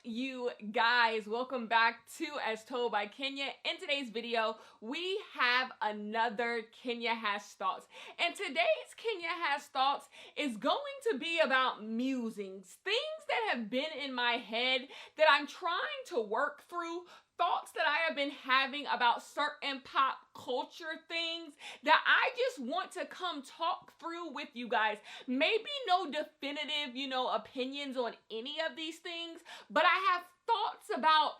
you guys? Welcome back to As Told by Kenya. In today's video, we have another Kenya Has Thoughts. And today's Kenya Has Thoughts is going to be about musings, things that have been in my head that I'm trying to work through, thoughts that I have been having about certain pop culture things that I just want to come talk through with you guys. Maybe no definitive, opinions on any of these things, but I have thoughts about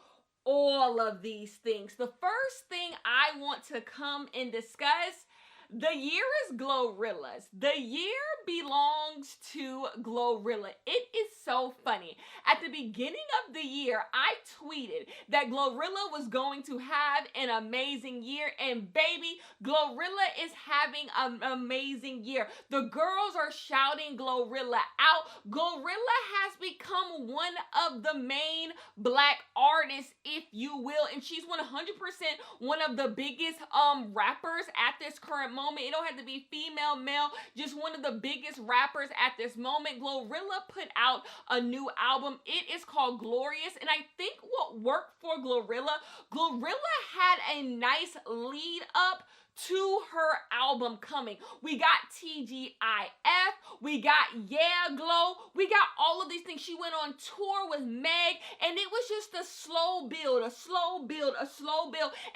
all of these things. The first thing I want to come and discuss, the year is Glorilla's. The year belongs to Glorilla. It is so funny. At the beginning of the year, I tweeted that Glorilla was going to have an amazing year, and baby, Glorilla is having an amazing year. The girls are shouting Glorilla out. Glorilla has become one of the main black artists, if you will, and she's 100% one of the biggest rappers at this current moment. It don't have to be female, male, just one of the biggest rappers at this moment. Glorilla put out a new album. It is called Glorious, and I think what worked for Glorilla had a nice lead up to her album coming. We got TGIF, we got Yeah Glow, we got all of these things. She went on tour with Meg, and it was just a slow build,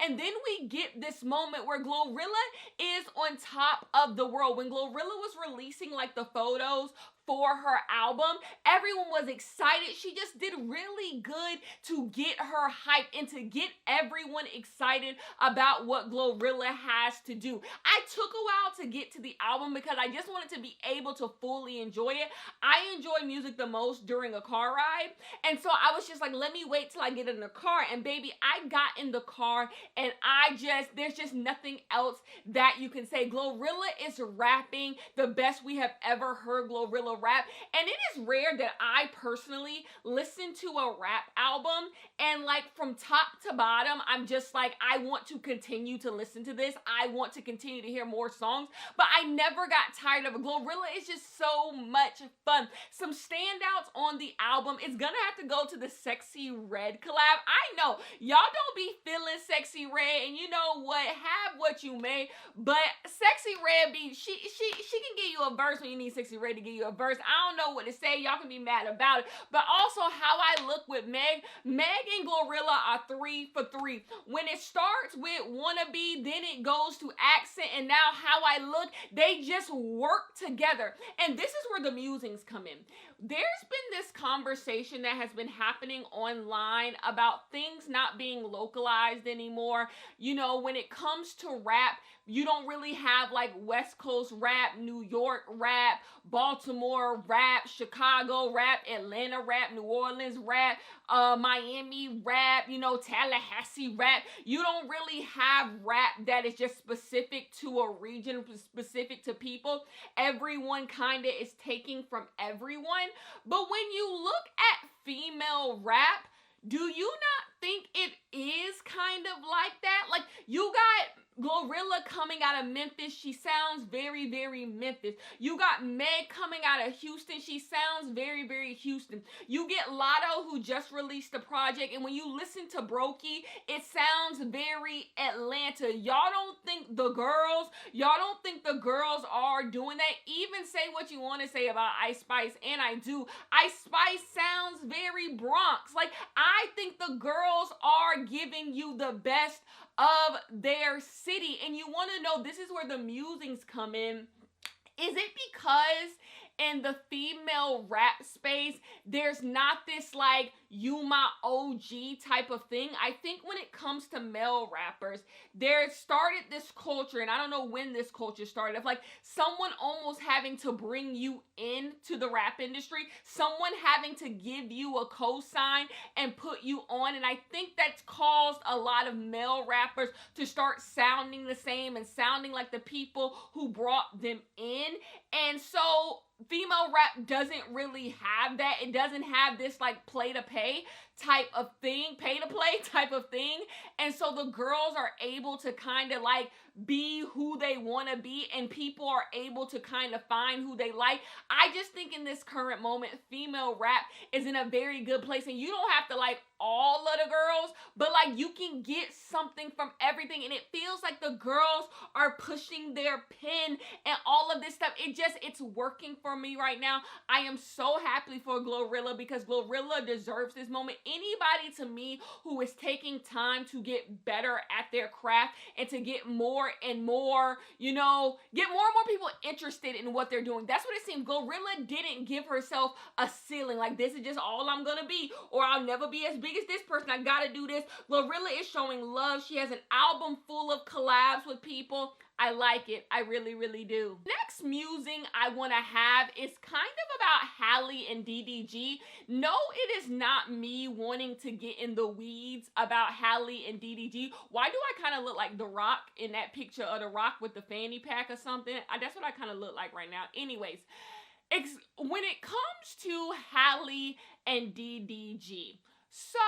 and then we get this moment where Glorilla is on top of the world. When Glorilla was releasing like the photos for her album, everyone was excited. She just did really good to get her hype and to get everyone excited about what Glorilla has to do. I took a while to get to the album because I just wanted to be able to fully enjoy it. I enjoy music the most during a car ride, and so I was just like, let me wait till I get in the car. And baby, I got in the car and there's just nothing else that you can say. Glorilla is rapping the best we have ever heard Glorilla rap, and it is rare that I personally listen to a rap album and like from top to bottom I'm just like, I want to continue to listen to this, I want to continue to hear more songs, but I never got tired of it. Glorilla is just so much fun. Some standouts on the album, it's gonna have to go to the Sexy Red collab. I know y'all don't be feeling Sexy Red, and you know what, have what you may, but Sexy Red she can give you a verse when you need Sexy Red to give you a verse. I don't know what to say. Y'all can be mad about it. But also how I look with Meg and Glorilla are 3 for 3. When it starts with Wannabe, then it goes to Accent, and now How I Look, they just work together. And this is where the musings come in. There's been this conversation that has been happening online about things not being localized anymore. When it comes to rap, you don't really have like West Coast rap, New York rap, Baltimore rap, Chicago rap, Atlanta rap, New Orleans rap, Miami rap, Tallahassee rap. You don't really have rap that is just specific to a region, specific to people. Everyone kind of is taking from everyone. But when you look at female rap, do you not think it is kind of like that? Like, you got Glorilla coming out of Memphis. She sounds very, very Memphis. You got Meg coming out of Houston. She sounds very, very Houston. You get Lotto, who just released a project, and when you listen to Brokey, it sounds very Atlanta. Y'all don't think the girls are doing that? Even say what you want to say about Ice Spice, and I do. Ice Spice sounds very Bronx. Like, I think the girls are giving you the best of their city. And you want to know, this is where the musings come in. Is it because in the female rap space, there's not this like, you my OG type of thing? I think when it comes to male rappers, there started this culture, and I don't know when this culture started, of like someone almost having to bring you into the rap industry, someone having to give you a cosign and put you on. And I think that's caused a lot of male rappers to start sounding the same and sounding like the people who brought them in. And so female rap doesn't really have that. It doesn't have this like play to pay type of thing, pay to play type of thing. And so the girls are able to kind of like be who they want to be, and people are able to kind of find who they like. I just think in this current moment, female rap is in a very good place, and you don't have to like all of the girls, but like you can get something from everything, and it feels like the girls are pushing their pen and all of this stuff. It's working for me right now. I am so happy for Glorilla, because Glorilla deserves this moment. Anybody to me who is taking time to get better at their craft and to get more and more, you know, get more and more people interested in what they're doing. That's what it seems. Glorilla didn't give herself a ceiling, like this is just all I'm gonna be, or I'll never be as big as this person, I gotta do this. Glorilla is showing love. She has an album full of collabs with people. I like it. I really, really do. Next musing I want to have is kind of about Halle and DDG. No, it is not me wanting to get in the weeds about Halle and DDG. Why do I kind of look like The Rock in that picture of The Rock with the fanny pack or something? That's what I kind of look like right now. Anyways, when it comes to Halle and DDG, so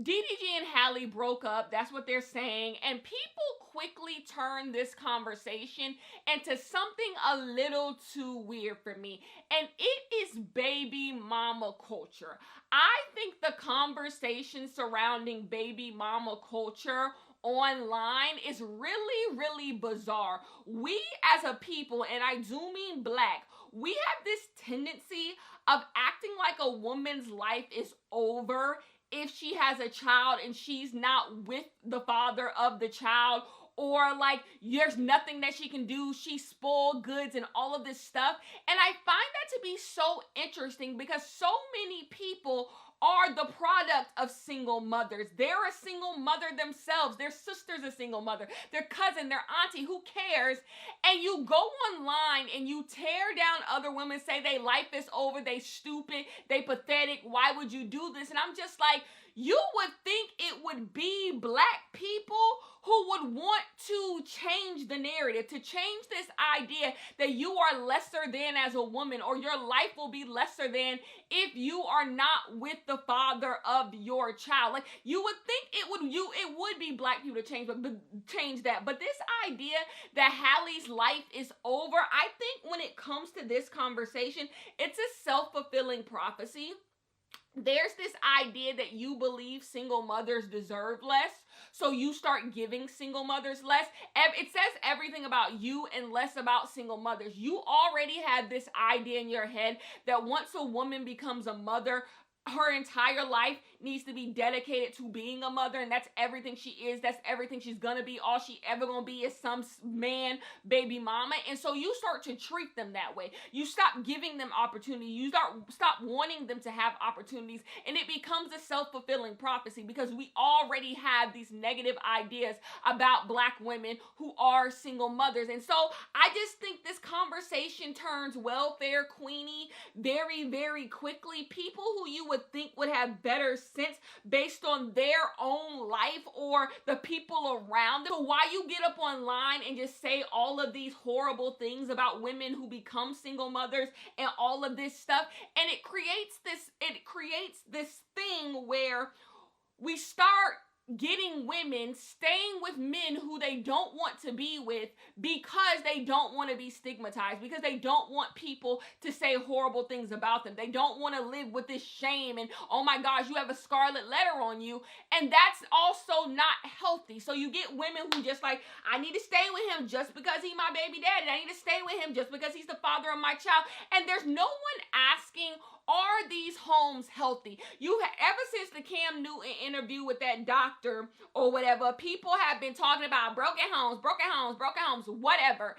DDG and Halle broke up. That's what they're saying. And people quickly turn this conversation into something a little too weird for me. And it is baby mama culture. I think the conversation surrounding baby mama culture online is really, really bizarre. We as a people, and I do mean black, we have this tendency of acting like a woman's life is over if she has a child and she's not with the father of the child, or like there's nothing that she can do, she's spoiled goods and all of this stuff. And I find that to be so interesting, because so many people are the product of single mothers. They're a single mother themselves. Their sister's a single mother. Their cousin, their auntie, who cares? And you go online and you tear down other women, say they life is over, they stupid, they pathetic, why would you do this? And I'm just like, you would think it would be black people who would want to change the narrative, to change this idea that you are lesser than as a woman, or your life will be lesser than if you are not with the father of your child. Like, you would think it would be black people to change that. But this idea that Halle's life is over, I think when it comes to this conversation, it's a self-fulfilling prophecy. There's this idea that you believe single mothers deserve less, so you start giving single mothers less. It says everything about you and less about single mothers. You already had this idea in your head that once a woman becomes a mother, her entire life needs to be dedicated to being a mother, and that's everything she is. That's everything she's gonna be. All she ever gonna be is some man baby mama. And so you start to treat them that way. You stop giving them opportunity. You stop wanting them to have opportunities, and it becomes a self-fulfilling prophecy, because we already have these negative ideas about black women who are single mothers. And so I just think this conversation turns welfare queenie very, very quickly. People who you would think would have better sense based on their own life or the people around them. So why you get up online and just say all of these horrible things about women who become single mothers and all of this stuff, and it creates this thing where we start getting women staying with men who they don't want to be with because they don't want to be stigmatized, because they don't want people to say horrible things about them. They don't want to live with this shame and, oh my gosh, you have a scarlet letter on you. And that's also not healthy. So you get women who just like, I need to stay with him just because he's my baby daddy. I need to stay with him just because he's the father of my child. And there's no one asking, are these homes healthy? Ever since the Cam Newton interview with that doctor or whatever, people have been talking about broken homes, whatever.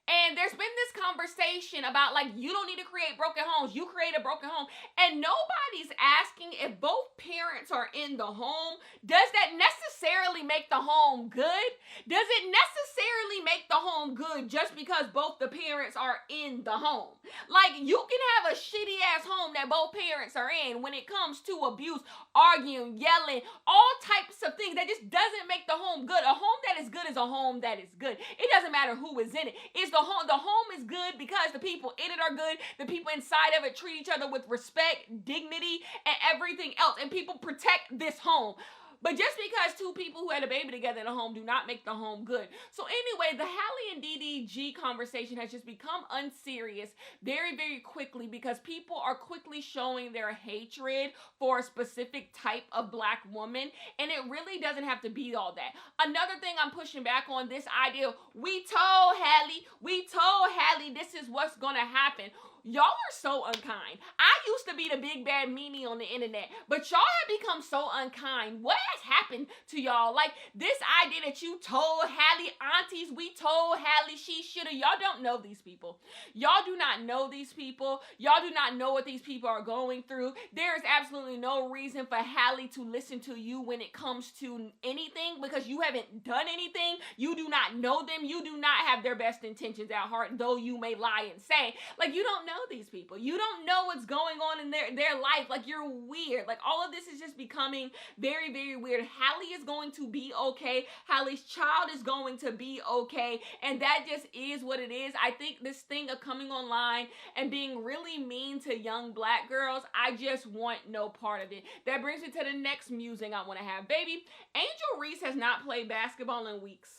And there's been this conversation about, like, you don't need to create broken homes. You create a broken home. And nobody's asking, if both parents are in the home, does that necessarily make the home good? Does it necessarily make the home good just because both the parents are in the home? Like, you can have a shitty ass home that both parents are in when it comes to abuse, arguing, yelling, all types of things. That just doesn't make the home good. A home that is good is a home that is good. It doesn't matter who is in it. Is the home is good because the people in it are good. The people inside of it treat each other with respect, dignity, and everything else. And people protect this home. But just because two people who had a baby together in a home do not make the home good. So anyway, the Halle and DDG conversation has just become unserious very, very quickly because people are quickly showing their hatred for a specific type of black woman. And it really doesn't have to be all that. Another thing I'm pushing back on, this idea, we told Halle this is what's going to happen. Y'all are so unkind. I used to be the big bad meanie on the internet, but y'all have become so unkind. What has happened to y'all? Like this idea that you told Halle, aunties, we told Halle she shoulda. Y'all don't know these people. Y'all do not know these people. Y'all do not know what these people are going through. There is absolutely no reason for Halle to listen to you when it comes to anything because you haven't done anything. You do not know them. You do not have their best intentions at heart, though you may lie and say, like, you don't know these people. You don't know what's going on in their life. Like, you're weird. Like, all of this is just becoming very, very weird. Halle is going to be okay. Halle's child is going to be okay. And that just is what it is. I think this thing of coming online and being really mean to young black girls, I just want no part of it. That brings me to the next musing I want to have. Baby, Angel Reese has not played basketball in weeks.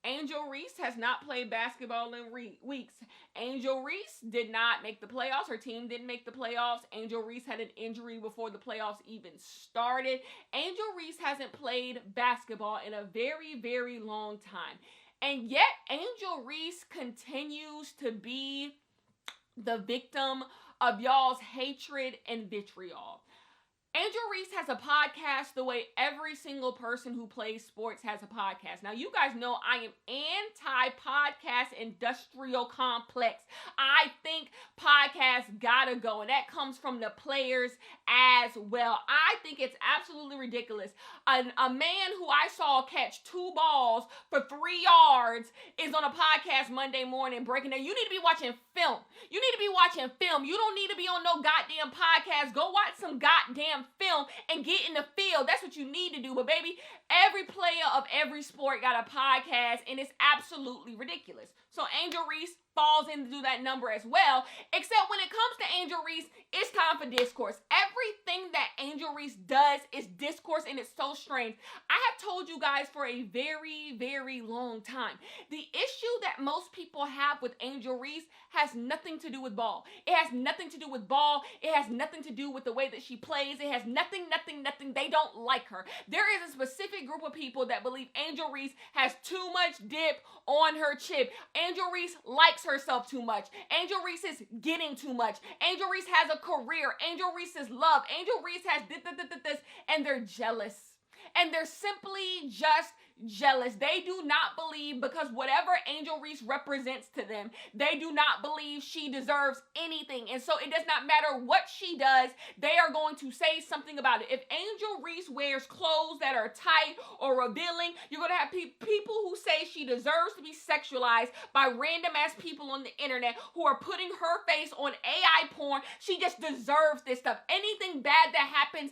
Angel Reese has not played basketball in weeks. Angel Reese did not make the playoffs. Her team didn't make the playoffs. Angel Reese had an injury before the playoffs even started. Angel Reese hasn't played basketball in a very, very long time. And yet, Angel Reese continues to be the victim of y'all's hatred and vitriol. Angel Reese has a podcast the way every single person who plays sports has a podcast. Now, you guys know I am anti-podcast industrial complex. I think podcasts gotta go, and that comes from the players as well. I think it's absolutely ridiculous. A man who I saw catch 2 balls for 3 yards is on a podcast Monday morning breaking down. You need to be watching film. You need to be watching film. You don't need to be on no goddamn podcast. Go watch some goddamn film and get in the field. That's what you need to do. But baby, every player of every sport got a podcast, and it's absolutely ridiculous. So Angel Reese falls into that number as well, except when it comes to Angel Reese, it's time for discourse. Everything that Angel Reese does is discourse, and it's so strange. I have told you guys for a very, very long time, the issue that most people have with Angel Reese has nothing to do with ball. It has nothing to do with ball. It has nothing to do with the way that she plays. It has nothing. They don't like her. There is a specific group of people that believe Angel Reese has too much dip on her chip. Angel Reese likes herself too much. Angel Reese is getting too much. Angel Reese has a career. Angel Reese is love. Angel Reese has this, and they're jealous. And they're simply just jealous. They do not believe, because whatever Angel Reese represents to them, they do not believe she deserves anything. And so it does not matter what she does, they are going to say something about it. If Angel Reese wears clothes that are tight or revealing, you're going to have people who say she deserves to be sexualized by random ass people on the internet who are putting her face on AI porn. She just deserves this stuff. Anything bad that happens,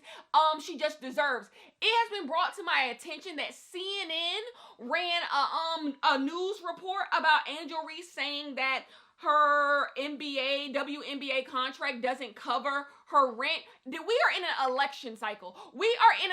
she just deserves. It has been brought to my attention that CNN ran a news report about Angel Reese saying that her WNBA contract doesn't cover her rent. We are in an election cycle. We are in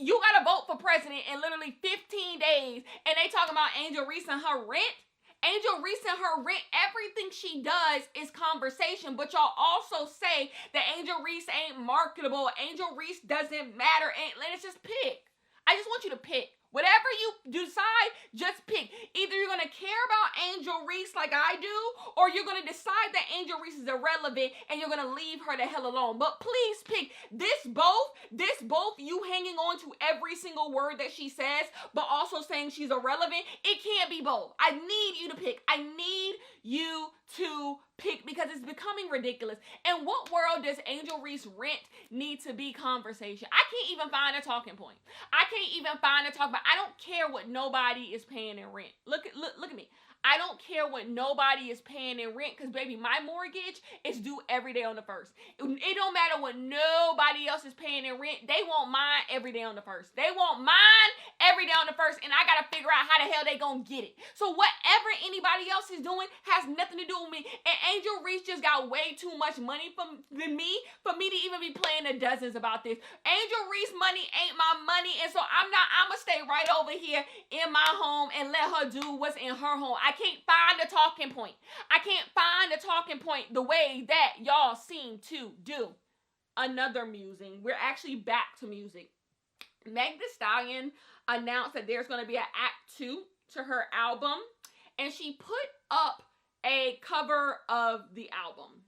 you gotta vote for president in literally 15 days, and they talking about Angel Reese and her rent. Angel Reese and her rent, everything she does is conversation, but y'all also say that Angel Reese ain't marketable. Angel Reese doesn't matter. Let's just pick. I just want you to pick. Whatever you decide, just pick. Either you're going to care about Angel Reese like I do, or you're going to decide that Angel Reese is irrelevant and you're going to leave her the hell alone. But please pick. This both you hanging on to every single word that she says, but also saying she's irrelevant. It can't be both. I need you to pick. I need you to pick, because it's becoming ridiculous. In what world does Angel Reese rent need to be conversation? I can't even find a talking point. I can't even find a talk about. I don't care what nobody is paying in rent. Look at me. I don't care what nobody is paying in rent, because, baby, my mortgage is due every day on the 1st. It don't matter what nobody else is paying in rent. They want mine every day on the 1st. They want mine every day on the first, and I gotta figure out how the hell they gonna get it. So whatever anybody else is doing has nothing to do with me. And Angel Reese just got way too much money than me for me to even be playing the dozens about this. Angel Reese money ain't my money, and so I'ma stay right over here in my home and let her do what's in her home. I can't find a talking point. I can't find a talking point the way that y'all seem to do. Another musing. We're actually back to music. Megga Stallion announced that there's going to be an act 2 to her album, and she put up a cover of the album.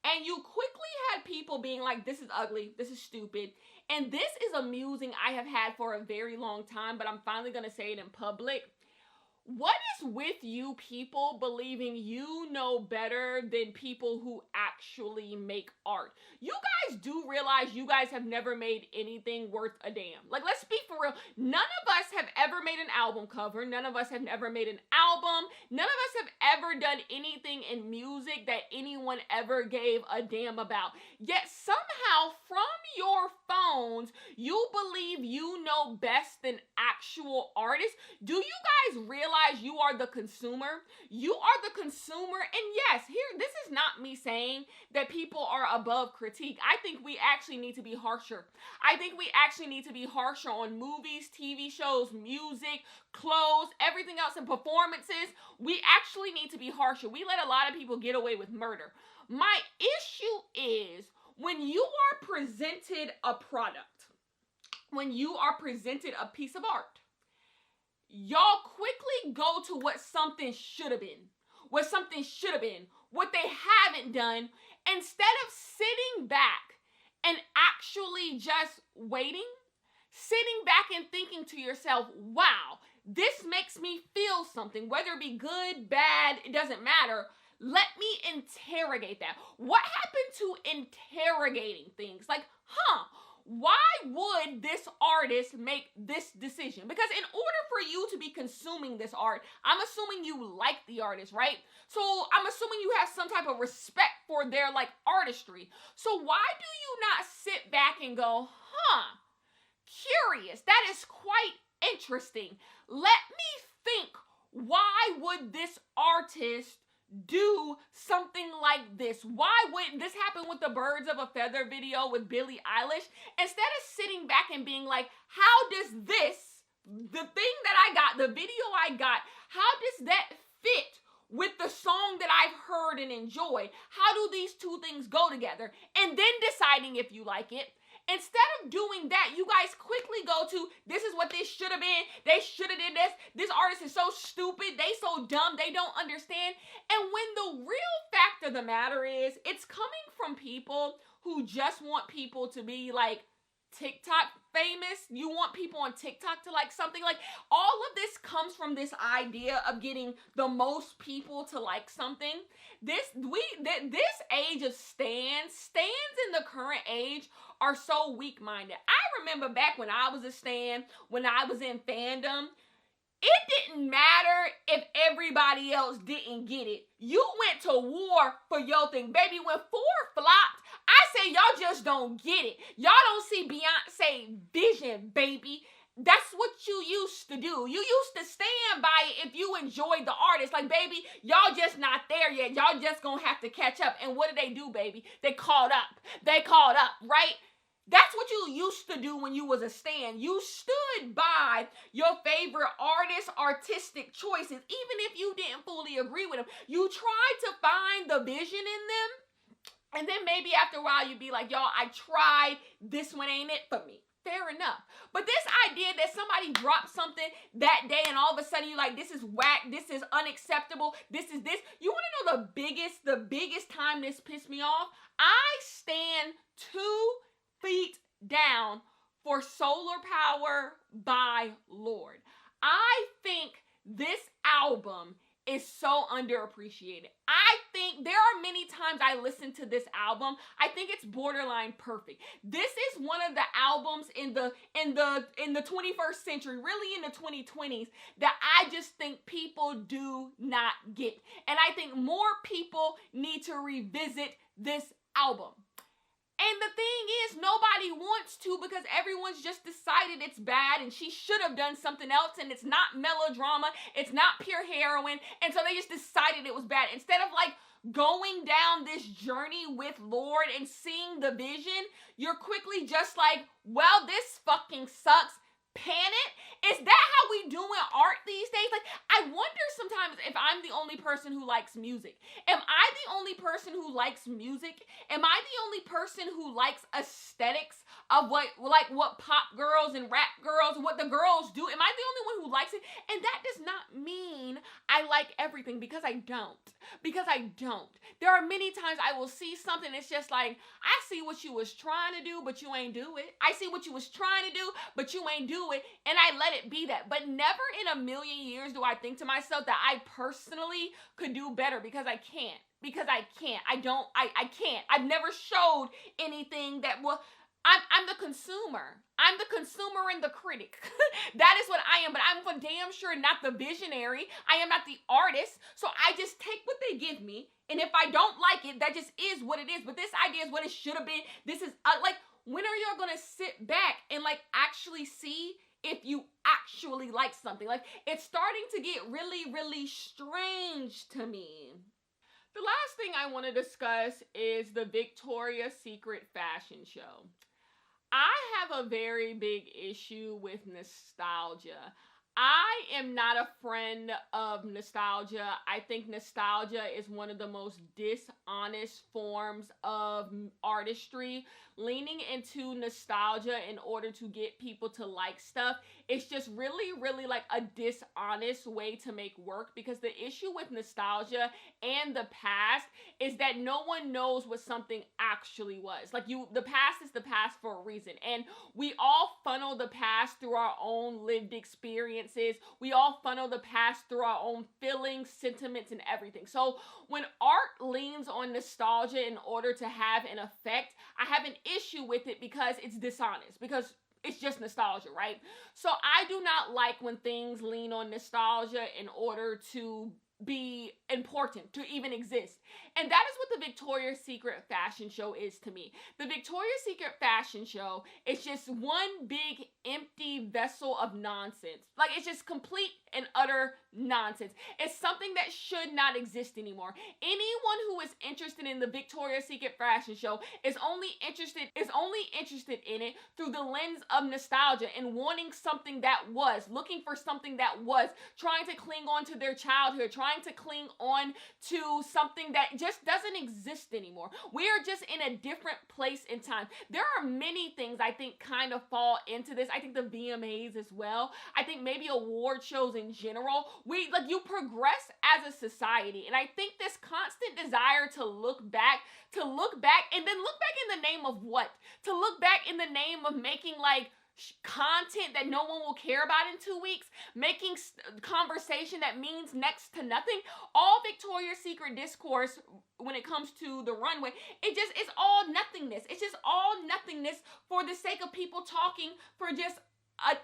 And you quickly had people being like, this is ugly, this is stupid. And this is a musing I have had for a very long time, but I'm finally going to say it in public. What is with you people believing you know better than people who actually make art? You guys do realize you guys have never made anything worth a damn. Like, let's be for real. None of us have ever made an album cover. None of us have ever made an album. None of us have ever done anything in music that anyone ever gave a damn about. Yet somehow from your phones, you believe you know best than actual artists. Do you guys realize you are the consumer? You are the consumer. And yes, this is not me saying that people are above critique. I think we actually need to be harsher. I think we actually need to be harsher on movies, TV shows, music, clothes, everything else, and performances. We actually need to be harsher. We let a lot of people get away with murder. My issue is when you are presented a product, when you are presented a piece of art, y'all quickly go to what something should have been, what they haven't done, instead of sitting back and actually just waiting, sitting back and thinking to yourself, wow, this makes me feel something, whether it be good, bad, it doesn't matter. Let me interrogate that. What happened to interrogating things? Like, why would this artist make this decision? Because in order for you to be consuming this art, I'm assuming you like the artist, right? So I'm assuming you have some type of respect for their artistry. So why do you not sit back and go, curious, that is quite interesting. Let me think, why would this artist do something like this? Why wouldn't this happen with the Birds of a Feather video with Billie Eilish? Instead of sitting back and being like, how does this, the thing that I got, the video I got, how does that fit with the song that I've heard and enjoyed? How do these two things go together? And then deciding if you like it. Instead of doing that, you guys quickly go to, this is what this should have been. They should have did this. This artist is so stupid. They so dumb. They don't understand. And when the real fact of the matter is, it's coming from people who just want people to be TikTok famous. You want people on TikTok to like something. All of this comes from this idea of getting the most people to like something. This age of stands in the current age are so weak-minded. I remember back when I was a stan, when I was in fandom, it didn't matter if everybody else didn't get it. You went to war for your thing. Baby, when 4 flopped, I say y'all just don't get it. Y'all don't see Beyonce vision, baby. That's what you used to do. You used to stand by it if you enjoyed the artist. Baby, y'all just not there yet. Y'all just gonna have to catch up. And what did they do, baby? They caught up. Right? That's what you used to do when you was a stan. You stood by your favorite artist, artistic choices, even if you didn't fully agree with them. You tried to find the vision in them, and then maybe after a while you'd be like, y'all, I tried. This one ain't it for me. Fair enough. But this idea that somebody dropped something that day and all of a sudden you're like, this is whack, this is unacceptable, this is this. You want to know the biggest time this pissed me off? I stand 2 feet down for Solar Power by Lorde. I think this album is so underappreciated. I think there are many times I listen to this album, I think it's borderline perfect. This is one of the albums in the 21st century, really in the 2020s, that I just think people do not get. And I think more people need to revisit this album. And the thing is, nobody wants wants to because everyone's just decided it's bad and she should have done something else and it's not melodrama, it's not pure heroin, and so they just decided it was bad. Instead of like going down this journey with Lorde and seeing the vision, you're quickly just like, well, this fucking sucks. Panic? Is that how we doing art these days? Like, I wonder sometimes if I'm the only person who likes music. Am I the only person who likes music? Am I the only person who likes aesthetics of what pop girls and rap girls, what the girls do? Am I the only one who likes it? And that does not mean I like everything, because I don't. Because I don't. There are many times I will see something, it's just like, I see what you was trying to do, but you ain't do it. I see what you was trying to do, but you ain't do it, and I let it be that. But never in a million years do I think to myself that I personally could do better, because I can't. Because I can't. I can't. I've never showed anything that will. I'm the consumer. I'm the consumer and the critic. That is what I am, but I'm for damn sure not the visionary. I am not the artist. So I just take what they give me, and if I don't like it, that just is what it is. But this idea is what it should have been. This is like, when are y'all gonna sit back and like actually see if you actually like something? Like, it's starting to get really, really strange to me. The last thing I want to discuss is the Victoria's Secret fashion show. I have a very big issue with nostalgia. I am not a friend of nostalgia. I think nostalgia is one of the most dishonest forms of artistry. Leaning into nostalgia in order to get people to like stuff, it's just really, really like a dishonest way to make work, because the issue with nostalgia and the past is that no one knows what something actually was. Like, the past is the past for a reason, and we all funnel the past through our own lived experiences. We all funnel the past through our own feelings, sentiments, and everything. So when art leans on nostalgia in order to have an effect, I have an issue with it because it's dishonest, because it's just nostalgia, right? So I do not like when things lean on nostalgia in order to be important, to even exist. And that is what the Victoria's Secret fashion show is to me. The Victoria's Secret fashion show is just one big empty vessel of nonsense. Like, it's just complete and utter nonsense. It's something that should not exist anymore. Anyone who is interested in the Victoria's Secret fashion show is only interested in it through the lens of nostalgia and wanting something that was, looking for something that was, trying to cling on to their childhood, trying to cling on to something that just doesn't exist anymore. We are just in a different place in time. There are many things I think kind of fall into this. I think the VMAs as well. I think maybe award shows in general. You progress as a society, and I think this constant desire to look back, and then look back in the name of what? To look back in the name of making like content that no one will care about in 2 weeks, making conversation that means next to nothing. All Victoria's Secret discourse when it comes to the runway, it's all nothingness. It's just all nothingness for the sake of people talking for just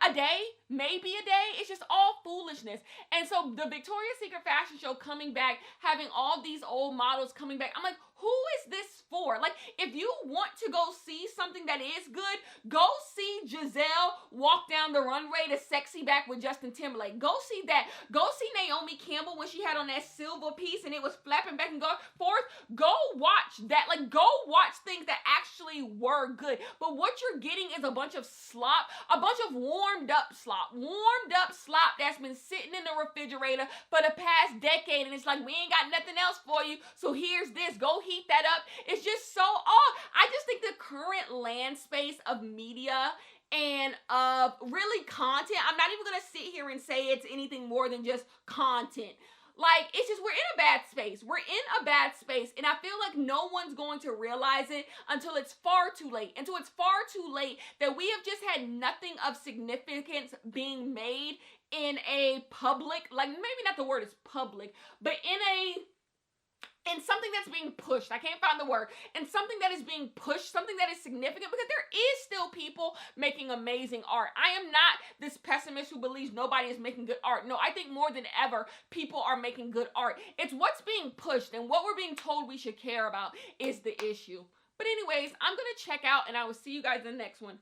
a day, maybe a day. It's just all foolishness. And so the Victoria's Secret fashion show coming back, having all these old models coming back, I'm like, who is this for? Like, if you want to go see something that is good, go see Giselle walk down the runway to Sexy Back with Justin Timberlake. Go see that. Go see Naomi Campbell when she had on that silver piece and it was flapping back and forth. Go watch that. Like, go watch things that actually were good. But what you're getting is a bunch of slop, a bunch of warmed up slop that's been sitting in the refrigerator for the past decade, and it's like, we ain't got nothing else for you, so here's this. Go heat that up. It's just so off. I just think the current land space of media and of really content, I'm not even going to sit here and say it's anything more than just content. Like, it's just, we're in a bad space. We're in a bad space. And I feel like no one's going to realize it until it's far too late. Until it's far too late that we have just had nothing of significance being made in a public, like, maybe not the word is public, but in something that's being pushed. I can't find the word. And something that is being pushed, something that is significant, because there is still people making amazing art. I am not this pessimist who believes nobody is making good art. No, I think more than ever, people are making good art. It's what's being pushed and what we're being told we should care about is the issue. But anyways, I'm going to check out and I will see you guys in the next one.